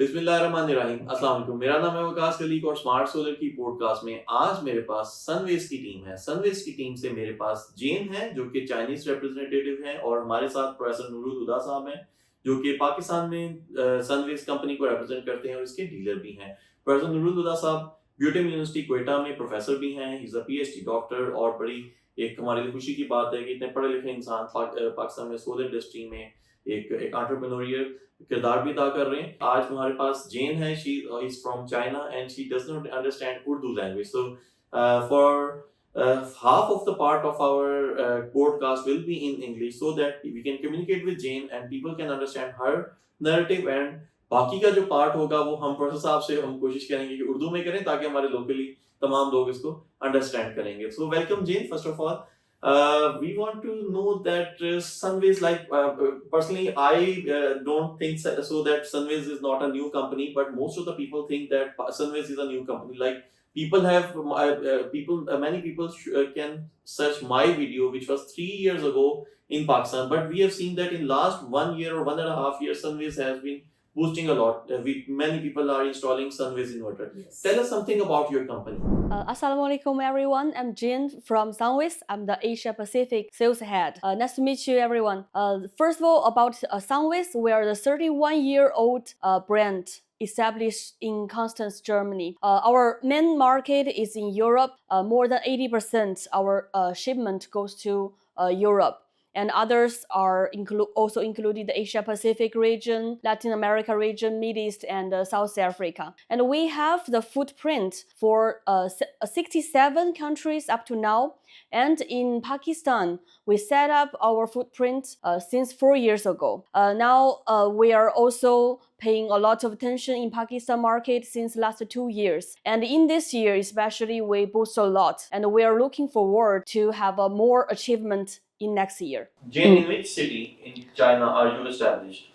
بسم اللہ الرحمن الرحیم. السلام علیکم. میرا نام ہے وقاص خلیق اور اسمارٹ سولر کی پوڈ کاسٹ میں آج میرے پاس سن ویز کی ٹیم ہے. سن ویز کی ٹیم سے میرے پاس جین ہے جو کہ چائنیز ریپرزینٹیو ہیں، اور ہمارے ساتھ پروفیسر نور الہدا صاحب ہیں جو کہ پاکستان میں سن ویز کمپنی کو ریپرزینٹ کرتے ہیں اور اس کے ڈیلر بھی ہیں. پروفیسر نور الہدا صاحب بیوٹیم یونیورسٹی کوئٹہ میں پروفیسر بھی ہیں. ہی از اے پی ایچ ڈی ڈاکٹر، اور بڑی ایک ہمارے لیے خوشی کی بات ہے کہ اتنے پڑھے لکھے انسان پاکستان میں سولر انڈسٹری میں ایک انٹرپرینوریل کردار بھی ادا کر رہے ہیں. آج ہمارے پاس جین ہے. She is from China and she does not understand Urdu language. So for half of the part of our podcast will be in English so that we can communicate with Jane and people can understand her narrative, and باقی کا جو part ہوگا وہ ہم professor صاحب سے ہم کوشش کریں گے کہ اردو میں کریں تاکہ ہمارے لوکلی تمام لوگ اس کو انڈرسٹینڈ کریں گے. So welcome Jane. First of all we want to know that Sunways, like personally I don't think so that Sunways is not a new company, but most of the people think that Sunways is a new company. Like people have many people can search my video which was 3 years ago in Pakistan, but we have seen that in last 1 year or 1.5 years Sunways has been boosting a lot. Many people are installing Sunways inverter. Yes. Tell us something about your company. Assalamualaikum everyone. I'm Jin from Sunways. I'm the Asia Pacific sales head. Nice to meet you everyone. First of all, about Sunways, we are the 31-year-old brand established in Constance, Germany. Our main market is in Europe. More than 80% our shipment goes to Europe. And others are also included the Asia Pacific region, Latin America region, Middle East, and South Africa. And we have the footprint for 67 countries up to now. And in Pakistan, we set up our footprint since 4 years ago. Now we are also paying a lot of attention in Pakistan market since last 2 years. And in this year especially, we boost a lot. And we are looking forward to have a more achievement in next year. Jane, in which city in China are you established?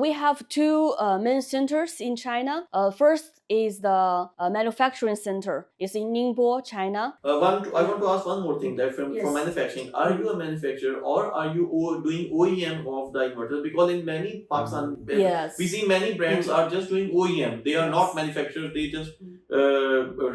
We have two main centers in China. First is the manufacturing center. It's in Ningbo, China. I want to ask one more thing. That from manufacturing, are you a manufacturer or are you doing OEM of the inverters? Because in many Pakistan, we see many brands are just doing OEM. They are not manufacturers. They just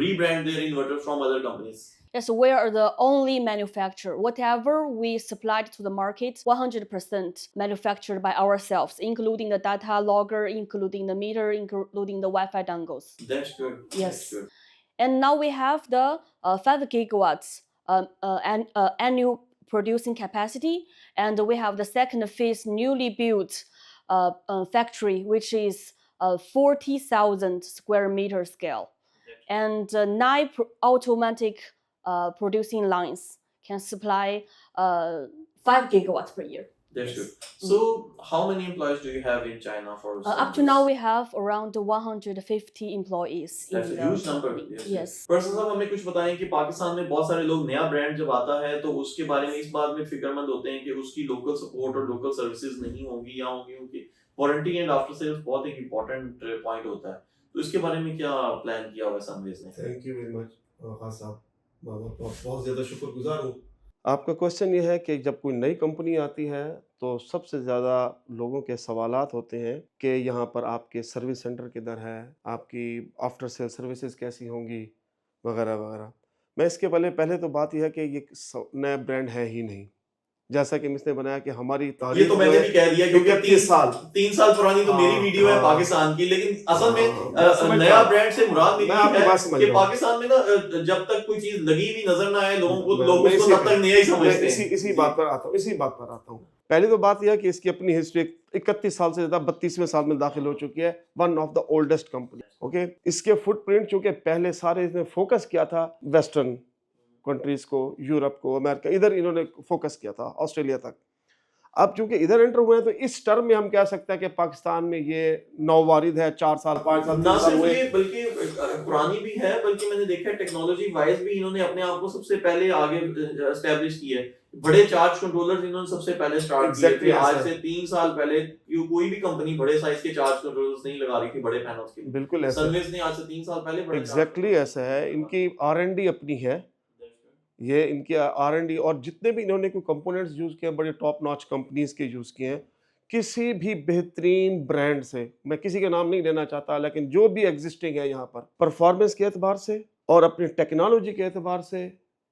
rebrand their inverters from other companies. Yes, we are the only manufacturer. Whatever we supplied to the market, 100% manufactured by ourselves, including the data logger, including the meter, including the Wi-Fi dongles. That's good. Yes. That's good. And now we have the 5 gigawatts annual producing capacity, and we have the second phase newly built factory, which is 40,000 square meter scale, and 9 automatic producing lines can supply 5 gigawatts per year. That's good. So how many employees do you have in China for up to now we have around 150 employees. That's a huge number. Yes. Professor صاحب ہمیں کچھ بتائیں کہ پاکستان میں بہت سارے لوگ نیا برانڈ جب آتا ہے تو اس کے بارے میں اس بات میں فکر مند ہوتے ہیں کہ اس کی لوکل سپورٹ اور لوکل سروسز نہیں ہوں گی یا ہوں گی، کیونکہ وارنٹی اینڈ آفٹر سیلز بہت ایک امپورٹنٹ پوائنٹ ہوتا ہے. تو اس کے بارے میں کیا پلان کیا ہوا ہے سنویز نے؟ Thank you very much Khan صاحب، بہت زیادہ شکر گزار ہوں. آپ کا کوشچن یہ ہے کہ جب کوئی نئی کمپنی آتی ہے تو سب سے زیادہ لوگوں کے سوالات ہوتے ہیں کہ یہاں پر آپ کے سروس سینٹر کدھر ہے، آپ کی آفٹر سیل سروسز کیسی ہوں گی وغیرہ وغیرہ. میں اس کے پہلے تو بات یہ ہے کہ یہ نیا برانڈ ہے ہی نہیں، جیسا کہ مس نے بنایا کہ ہماری یہ تو میں نے بھی کہہ دیا کیونکہ 3 سال پرانی تو میری ویڈیو ہے پاکستان کی، لیکن اصل میں نیا برانڈ سے مراد میری ہے کہ پاکستان میں نا جب تک کوئی چیز لگی ہوئی نظر نہ آئے لوگ اس کو تب تک نیا ہی سمجھتے ہیں. اسی بات پر آتا ہوں. پہلی تو بات یہ ہے کہ اس کی اپنی ہسٹری 31 سال سے زیادہ 32ویں سال میں داخل ہو چکی ہے. One of the oldest company. Okay, اس کے فٹ پرنٹ چونکہ پہلے سارے اس نے فوکس کیا تھا ویسٹرن کنٹریز کو، یورپ کو، امریکہ، ادھر انہوں نے فوکس کیا تھا، آسٹریلیا تک. اب چونکہ ادھر انٹر ہوئے ہیں تو اس ٹرم میں ہم کہہ سکتے ہیں کہ پاکستان میں یہ نووارد ہے. 4 سال 5 سال نہ صرف یہ بلکہ پرانی بھی ہے، بلکہ میں نے دیکھا ہے ٹیکنالوجی وائز بھی انہوں نے اپنے آپ کو سب سے پہلے آگے اسٹیبلش کیا ہے. بڑے چارج کنٹرولرز انہوں نے سب سے پہلے سٹارٹ کیے تھے. آج سے 3 سال پہلے کوئی بھی کمپنی بڑے سائز کے چارج کنٹرولرز نہیں لگا رہی تھی بڑے پینلز کے. بالکل ایسا سنویز نے آج سے 3 سال پہلے بڑے ایگزیکٹلی ایسا ہے. ان کی R&D اپنی ہے، یہ ان کی R&D، اور جتنے بھی انہوں نے کوئی کمپوننٹس یوز کیے بڑے ٹاپ ناچ کمپنیز کے یوز کیے ہیں किसी भी बेहतरीन ब्रांड से, मैं किसी का नाम नहीं लेना चाहता, लेकिन जो भी एग्जिस्टिंग है यहाँ पर परफॉर्मेंस के एतबार से और अपनी टेक्नोलॉजी के एतबार से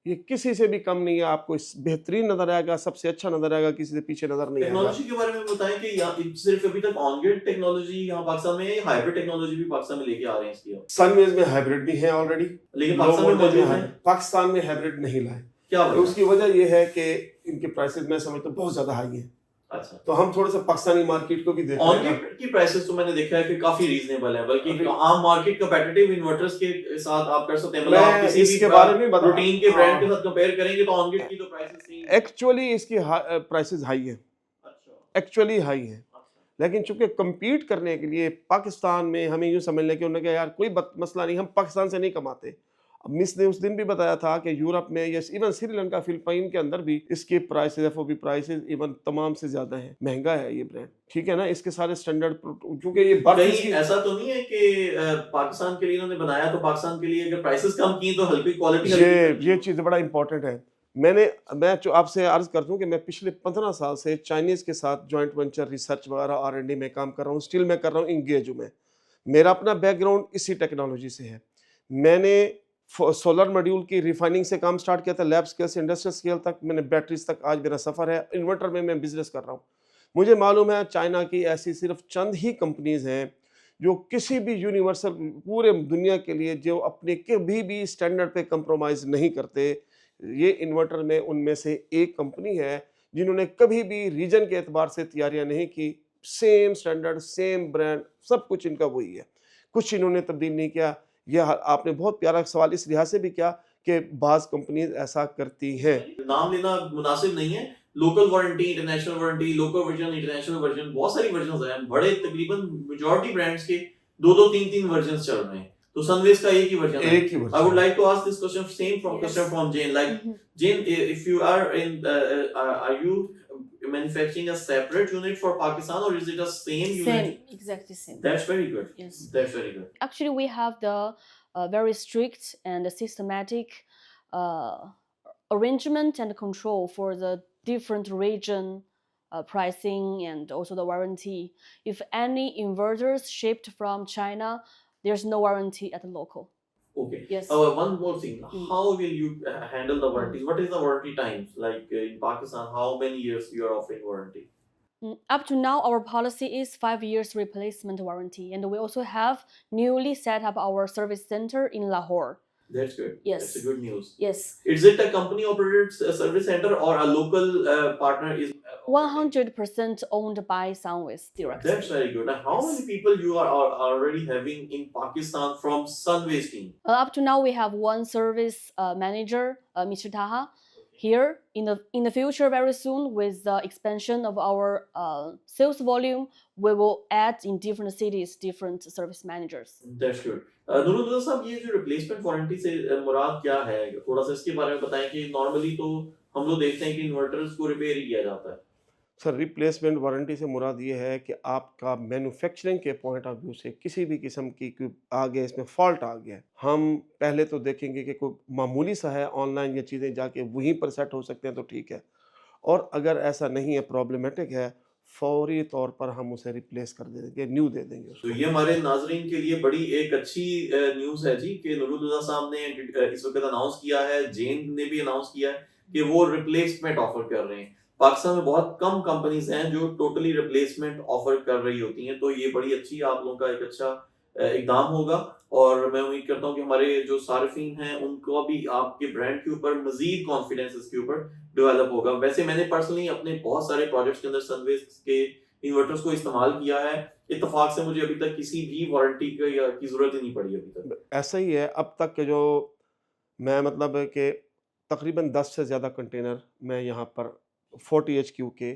ये किसी से भी कम नहीं है। आपको इस बेहतरीन नजर आएगा, सबसे अच्छा नजर आएगा, किसी से पीछे नजर नहीं आएगा। टेक्नोलॉजी के बारे में बताएं कि यहाँ सिर्फ अभी तक ऑन ग्रिड टेक्नोलॉजी यहाँ पाकिस्तान में है, हाइब्रिड टेक्नोलॉजी भी पाकिस्तान में लेके आ रहे हैं इसकी आप? सनवेज में हाइब्रिड भी है ऑलरेडी, लेकिन पाकिस्तान में मौजूद है। पाकिस्तान में हाइब्रिड नहीं लाए। क्या तो वजह? उसकी वजह ये है कि इनके प्राइसेस मैं समझता हूँ बहुत ज्यादा हाई हैं। अच्छा, तो हम थोड़ा सा पाकिस्तानी मार्केट को भी देखते ऑन हैं। ग्रिड की प्राइसेस तो मैंने देखा है कि काफी रीजनेबल है, बल्कि आम मार्केट कंपेटिटिव इन्वर्टर्स के साथ आप कर सकते हैं। मतलब आप मैं किसी इसके भी बारे में बता रूटीन के ब्रांड के साथ कंपेयर करेंगे तो ऑन ग्रिड की तो प्राइसेस सेम। एक्चुअली इसकी प्राइसेस हाई हैं, अच्छा, एक्चुअली हाई हैं, अच्छा। लेकिन चूंकि compete करने के लिए पाकिस्तान में हमें यूँ समझ लें कि उन्होंने कहा यार कोई मसला नहीं, हम पाकिस्तान से नहीं कमाते। अब मिस ने उस दिन भी बताया था कि यूरोप में या इवन श्रीलंका फिलिपाइन के अंदर भी इसके प्राइसेस एफओबी प्राइसेस इवन तमाम से ज्यादा है, महंगा है ये ब्रांड, ठीक है ना। इसके सारे स्टैंडर्ड, क्योंकि ये कहीं ऐसा तो नहीं है कि पाकिस्तान के लिए इन्होंने बनाया तो पाकिस्तान के लिए अगर प्राइसेस कम की तो हल्की क्वालिटी। ये चीज़ बड़ा इंपॉर्टेंट है। मैं जो आपसे अर्ज करता हूँ कि मैं पिछले 15 साल से चाइनीज़ के साथ जॉइंट वेंचर रिसर्च वगैरह R&D में काम कर रहा हूँ, स्टिल मैं कर रहा हूँ इंगेज में। मेरा अपना बैकग्राउंड इसी टेक्नोलॉजी से है। मैंने सोलर मॉड्यूल की रिफाइनिंग से काम स्टार्ट किया था, लैब स्केल से इंडस्ट्रियल स्केल तक, मैंने बैटरीज तक आज मेरा सफ़र है। इन्वर्टर में मैं बिजनेस कर रहा हूँ। मुझे मालूम है चाइना की ऐसी सिर्फ चंद ही कंपनीज हैं जो किसी भी यूनिवर्सल पूरे दुनिया के लिए जो अपने कभी भी स्टैंडर्ड पे कंप्रोमाइज़ नहीं करते। ये इन्वर्टर में उनमें से एक कंपनी है जिन्होंने कभी भी रीजन के एतबार से तैयारियां नहीं की। सेम स्टैंडर्ड, सेम ब्रांड, सब कुछ इनका वही है, कुछ इन्होंने तब्दील नहीं किया। यह आपने बहुत प्यारा सवाल इस लिहाज से भी किया कि बाज़ कंपनीज ऐसा करती हैं। नाम लेना मुनासिब नहीं है। Local warranty, international warranty, local version, international version, बहुत सारी वर्जन्स हैं। बड़े तकरीबन मेजॉरिटी ब्रांड्स के 2-2, 3-3 वर्जन्स चल रहे हैं। तो सनवेज का एक ही वर्जन है। एक ही version. I would like to ask this question same from Yes. question from Jane. Like Jane, if you are in, are you manufacturing a separate unit for Pakistan or is it a same unit? Same, exactly same. That's very good. Yes. That's very good. Actually, we have the very strict and systematic arrangement and control for the different region pricing and also the warranty. If any inverters shipped from China, there's no warranty at the local. Okay. Yes. One more thing. How will you handle the warranties? What is the warranty times? Like in Pakistan, how many years you are offering warranty? Up to now, our policy is 5 years replacement warranty, and we also have newly set up our service center in Lahore. That's good. Yes. That's a good news. Yes, Is it a company operated service center or a local partner is? 100% owned by Sunways directly. That's very good. And how many people you are already having in Pakistan from Sunways team? Up to now, we have one service manager, Mr. Taha. Here in the future, very soon, with the expansion of our sales volume, we will add in different cities different service managers. That's good. Noorullah साहब, ये जो replacement warranty से मुराद क्या है? थोड़ा सा इसके बारे में बताएं कि नॉर्मली तो हम लोग देखते हैं कि इन्वर्टर्स को रिपेयर ही किया जाता है। सर, रिप्लेसमेंट वारंटी से मुराद ये है कि आपका मैन्युफैक्चरिंग के पॉइंट ऑफ व्यू से किसी भी किस्म की कोई आ गया, इसमें फॉल्ट आ गया, हम पहले तो देखेंगे कि कोई मामूली सा है, ऑनलाइन ये चीज़ें जाके वहीं पर सेट हो सकते हैं तो ठीक है, और अगर ऐसा नहीं है, प्रॉब्लमेटिक है, फौरी तौर पर हम उसे रिप्लेस कर देंगे, न्यू दे देंगे उसको। तो ये हमारे नाजरीन के लिए बड़ी एक अच्छी न्यूज़ है जी कि नूरुल्लाह साहब ने इस वक्त अनाउंस किया है, जेन ने भी अनाउंस किया है कि वो रिप्लेसमेंट ऑफर कर रहे हैं। पाकिस्तान में बहुत कम कंपनीज हैं जो टोटली रिप्लेसमेंट ऑफर कर रही होती हैं, तो ये बड़ी अच्छी आप लोगों का एक अच्छा इकदाम होगा, और मैं उम्मीद करता हूँ कि हमारे जो सारिफीन हैं उनको भी आपके ब्रांड के ऊपर मजीद कॉन्फिडेंस इसके ऊपर डेवलप होगा। वैसे मैंने पर्सनली अपने बहुत सारे प्रोजेक्ट्स के अंदर सनवेज के इन्वर्टर्स को इस्तेमाल किया है, इत्तेफाक से मुझे अभी तक किसी भी वारंटी की जरूरत ही नहीं पड़ी अभी तक। ऐसा ही है अब तक के जो मैं मतलब कि तकरीबन 10 से ज़्यादा कंटेनर मैं यहाँ पर 40 HQ के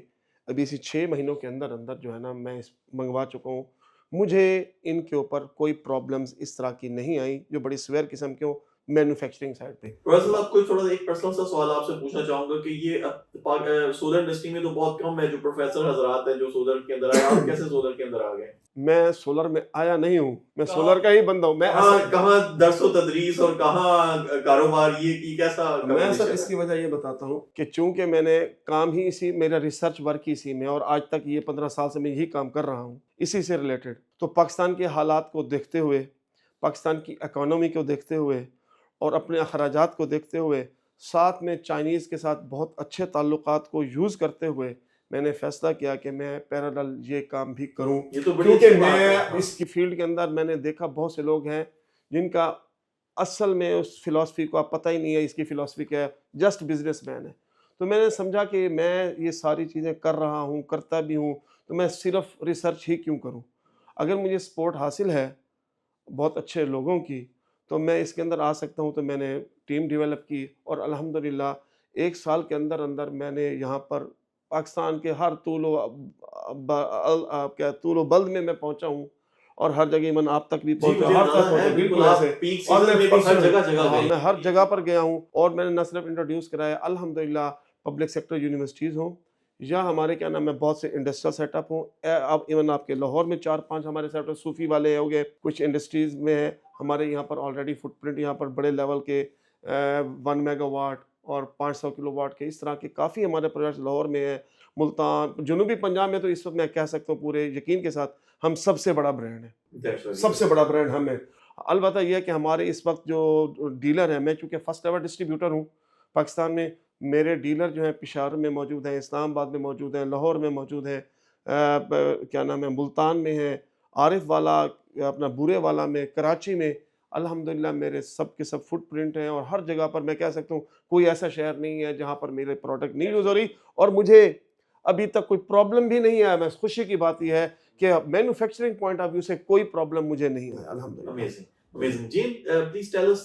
अभी इसी 6 महीनों के अंदर अंदर जो है ना मैं मंगवा चुका हूँ। मुझे इनके ऊपर कोई प्रॉब्लम्स इस तरह की नहीं आई जो बड़ी स्वेयर किस्म के हो मैन्युफैक्चरिंग साइड पे। प्रोफेसर, आपको थोड़ा एक पर्सनल सा सवाल आपसे पूछना चाहूंगा कि ये सोलर इंडस्ट्री में तो बहुत कम है जो प्रोफेसर हजरात हैं जो सोलर के अंदर आए, आप कैसे सोलर के अंदर आ गए? میں سولر میں آیا نہیں ہوں, میں سولر کا ہی بندہ ہوں. میں کہاں درس و تدریس اور کہاں کاروبار, یہ کیسا میں سر اس کی وجہ یہ بتاتا ہوں کہ چونکہ میں نے کام ہی اسی, میرا ریسرچ ورک ہی اسی میں, اور آج تک یہ 15 سال سے میں یہی کام کر رہا ہوں اسی سے ریلیٹڈ. تو پاکستان کے حالات کو دیکھتے ہوئے, پاکستان کی اکانومی کو دیکھتے ہوئے اور اپنے اخراجات کو دیکھتے ہوئے, ساتھ میں چائنیز کے ساتھ بہت اچھے تعلقات کو یوز کرتے ہوئے میں نے فیصلہ کیا کہ میں پیرالل یہ کام بھی کروں. کیونکہ میں اس کی فیلڈ کے اندر میں نے دیکھا بہت سے لوگ ہیں جن کا اصل میں اس فلاسفی کو آپ پتہ ہی نہیں ہے اس کی فلاسفی کیا ہے, جسٹ بزنس مین ہے. تو میں نے سمجھا کہ میں یہ ساری چیزیں کر رہا ہوں, کرتا بھی ہوں, تو میں صرف ریسرچ ہی کیوں کروں. اگر مجھے سپورٹ حاصل ہے بہت اچھے لوگوں کی تو میں اس کے اندر آ سکتا ہوں. تو میں نے ٹیم ڈیولپ کی اور الحمدللہ 1 سال کے اندر اندر میں نے یہاں پر پاکستان کے ہر طول و بلد میں پہنچا ہوں, اور ہر جگہ من آپ تک بھی پہنچا, ہر تک پہنچا. بالکل ایسے, اور میں ہر جگہ پر گیا ہوں. اور میں نے نہ صرف انٹروڈیوس کرایا, الحمدللہ پبلک سیکٹر یونیورسٹیز ہوں یا ہمارے کیا نام ہے بہت سے انڈسٹریل سیٹ اپ ہوں. اب ایون آپ کے لاہور میں 4-5 ہمارے سیٹ اپ صوفی والے ہو گئے, کچھ انڈسٹریز میں ہیں ہمارے یہاں پر آلریڈی فٹ پرنٹ یہاں پر بڑے لیول کے 1 میگا واٹ اور 500 کلو واٹ کے اس طرح کے کافی ہمارے پروجیکٹس لاہور میں ہیں. ملتان, جنوبی پنجاب میں تو اس وقت میں کہہ سکتا ہوں پورے یقین کے ساتھ ہم سب سے بڑا برانڈ ہے, سب سے بڑا برانڈ ہم ہے. البتہ یہ ہے کہ ہمارے اس وقت جو ڈیلر ہیں, میں چونکہ فرسٹ ایور ڈسٹریبیوٹر ہوں پاکستان میں, میرے ڈیلر جو ہیں پشاور میں موجود ہیں, اسلام آباد میں موجود ہیں, لاہور میں موجود ہیں, کیا نام ہے ملتان میں ہیں, عارف والا اپنا بورے والا میں, کراچی میں. الحمدللہ میرے سب کے سب فٹ پرنٹ ہیں, اور ہر جگہ پر میں کہہ سکتا ہوں کوئی ایسا شہر نہیں ہے جہاں پر میرے پروڈکٹ نہیں یوز ہو رہی. اور مجھے ابھی تک کوئی پرابلم بھی نہیں آیا. میں خوشی کی بات یہ ہے کہ مینوفیکچرنگ پوائنٹ آف ویو سے کوئی پرابلم مجھے نہیں آیا الحمدللہ. Amazing. Jane, please tell us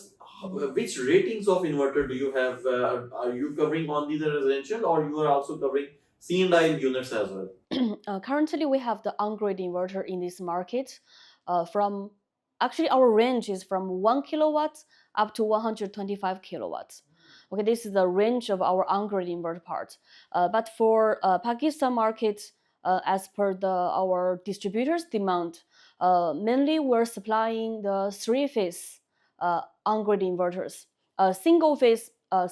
which ratings of inverter do you have? Are you covering only the residential, or you are also covering C&I units as well? Currently, we have the on-grid inverter in this market. Actually, our range is from 1 kilowatts up to 125 kilowatts. Okay, this is the range of our on-grid inverter part. But for Pakistan market, as per our distributors' demand, mainly we're supplying the 3-phase on-grid inverters. Single phase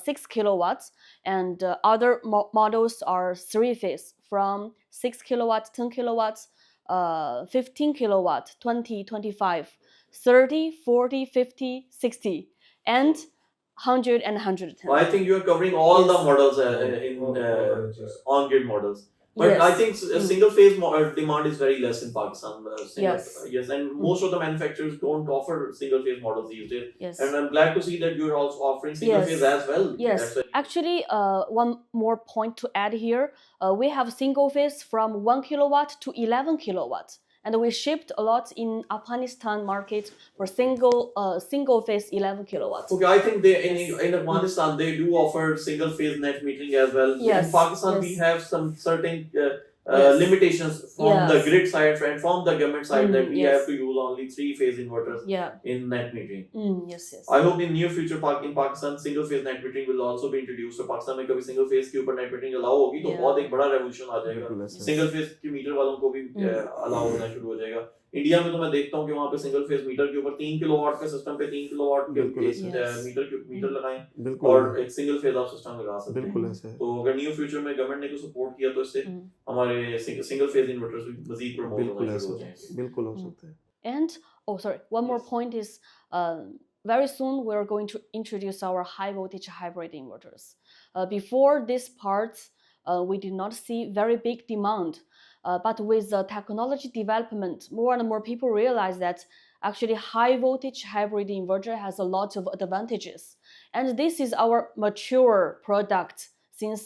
6 kilowatts, and other models are 3-phase from 6 kilowatts, 10 kilowatts, 15 kilowatt, 20, 25, 30, 40, 50, 60, and 100 and 110. Well, I think you are covering all Yes. the models on-grid models. But Yes. I think single phase demand is very less in Pakistan. Yes. Yes, and most of the manufacturers don't offer single phase models these days. Yes. And I'm glad to see that you are also offering single Yes. phase as well. Yes. That's why- Actually, one more point to add here. We have single phase from 1 kilowatt to 11 kilowatts. And we shipped a lot in Afghanistan market for single phase 11 kilowatts. Okay, I think they Yes. in Afghanistan they do offer single phase net metering as well. Yes. In Pakistan we Yes. have some certain Yes. limitations from Yes. the grid side and from the government side that we Yes. have to use only 3-phase inverters Yeah. in net metering. Yes, yes. I hope in near future in Pakistan single phase net metering will also be introduced. So Pakistan में कभी single phase के ऊपर net metering allow होगी तो Yeah. बहुत एक बड़ा revolution आ जाएगा. بالکل ایسا ہے. single phase के meter वालों को भी allow होना शुरू हो जाएगा. انڈیا میں تو میں دیکھتا ہوں کہ وہاں پہ سنگل فیز میٹر کے اوپر 3 کلو واٹ کا سسٹم پہ 3 کلو واٹ کے میٹر لگائیں اور ایک سنگل فیز آپ سسٹم لگا سکتے ہیں. بالکل ایسے. تو اگر نیو فیوچر میں گورنمنٹ نے کو سپورٹ کیا تو اس سے ہمارے سنگل فیز انورٹرز بھی مزید پروموٹ ہونا شروع ہو جائیں گے. بالکل ہو سکتا ہے. And one more point is very soon we are going to introduce our high voltage hybrid inverters. Before this part, we did not see very big demand. But with the technology development, more and more people realize that actually high voltage hybrid inverter has a lot of advantages. And this is our mature product since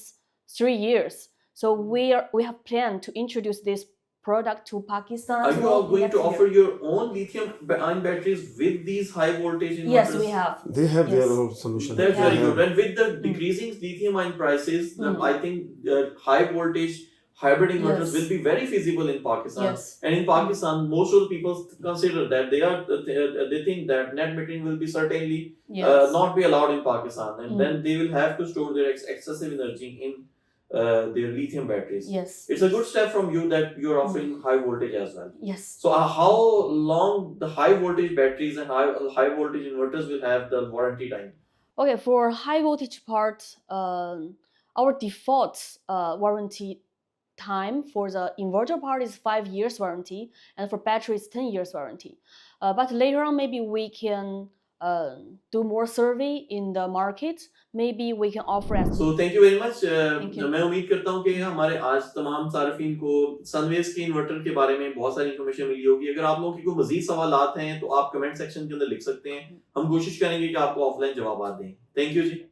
3 years. So we have planned to introduce this product to Pakistan. Are you all going to offer your own lithium-ion batteries with these high voltage inverters? Yes, we have. They have their own solution. That's very good. And with the decreasing lithium-ion prices, I think high voltage hybrid inverters will be very feasible in Pakistan. Yes. And in Pakistan, most of the people consider that they think that net metering will be certainly not be allowed in Pakistan, and then they will have to store their excessive energy in their lithium batteries. Yes. It's a good step from you that you're offering high voltage as well. Yes. So how long the high voltage batteries and high voltage inverters will have the warranty time? Okay, for high voltage part, our default warranty time for the inverter part is 5 years warranty, and for battery is 10 years warranty. But later on, maybe we can do more survey in the market. Maybe we can offer as So thank you very much. Thank you. मैं उम्मीद करता हूँ कि हमारे आज तमाम सार्फिन को सनवेस के इन्वर्टर के बारे में बहुत सारी इन्फॉर्मेशन मिली होगी. अगर आप लोगों की कोई मजीद सवालात हैं तो आप कमेंट सेक्शन के अंदर लिख सकते हैं. हम कोशिश करेंगे कि आपको ऑफलाइन जवाब दें. Thank you ji.